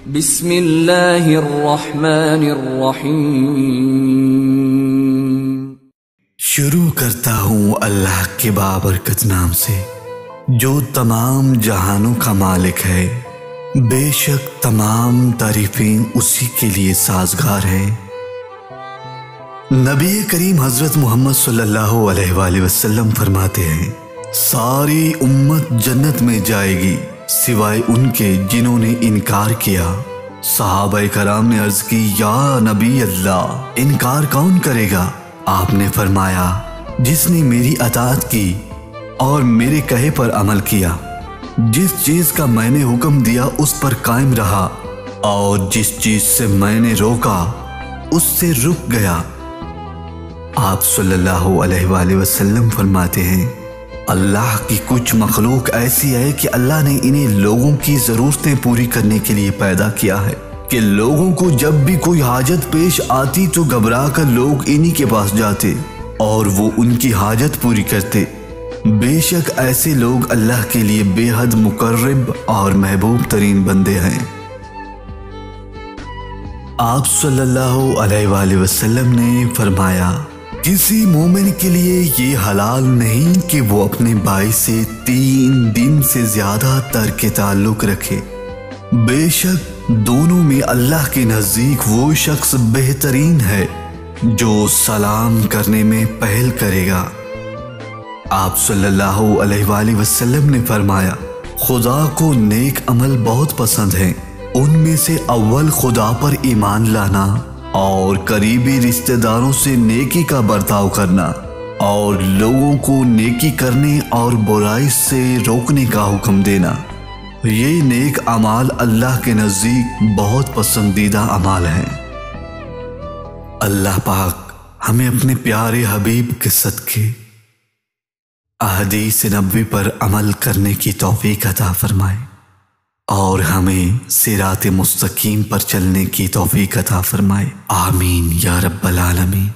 बिस्मिल्लाहिर्रहमानिर्रहीम। शुरू करता हूँ अल्लाह के बाबरकत नाम से, जो तमाम जहानों का मालिक है। बेशक तमाम तारीफें उसी के लिए साजगार है। नबी करीम हजरत मोहम्मद सल्लल्लाहु अलैहि वसल्लम फरमाते हैं, सारी उम्मत जन्नत में जाएगी सिवाय उनके जिन्होंने इनकार किया। सहाबाए कराम ने अर्ज की, या नबी अल्लाह, इनकार कौन करेगा? आपने फरमाया, जिसने मेरी अताअत की और मेरे कहे पर अमल किया, जिस चीज का मैंने हुक्म दिया उस पर कायम रहा, और जिस चीज से मैंने रोका उससे रुक गया। आप सल्लल्लाहु अलैहि वसल्लम फरमाते हैं, अल्लाह की कुछ मखलूक ऐसी है कि अल्लाह ने इन्हें लोगों की ज़रूरतें पूरी करने के लिए पैदा किया है कि लोगों को जब भी कोई हाजत पेश आती तो घबरा कर लोग इन्हीं के पास जाते और वो उनकी हाजत पूरी करते। बेशक ऐसे लोग अल्लाह के लिए बेहद मुकर्रब और महबूब तरीन बंदे हैं। आप सल्लल्लाहु अलैहि वसल्लम ने फरमाया, किसी मोमिन के लिए ये हलाल नहीं कि वो अपने भाई से 3 दिन से ज्यादा तर्क ताल्लुक रखे। बेशक दोनों में अल्लाह के नजदीक वो शख्स बेहतरीन है जो सलाम करने में पहल करेगा। आप सल्लल्लाहु अलैहि वसल्लम ने फरमाया, खुदा को नेक अमल बहुत पसंद है। उनमें से अव्वल खुदा पर ईमान लाना और करीबी रिश्तेदारों से नेकी का बर्ताव करना और लोगों को नेकी करने और बुराई से रोकने का हुक्म देना। ये नेक अमाल अल्लाह के नज़दीक बहुत पसंदीदा अमाल हैं। अल्लाह पाक हमें अपने प्यारे हबीब के सदके अहदीस नबवी पर अमल करने की तौफीक अता फरमाए और हमें सिरात मुस्तकीम पर चलने की तौफीक अता फरमाए। आमीन या रब्बल आलमीन।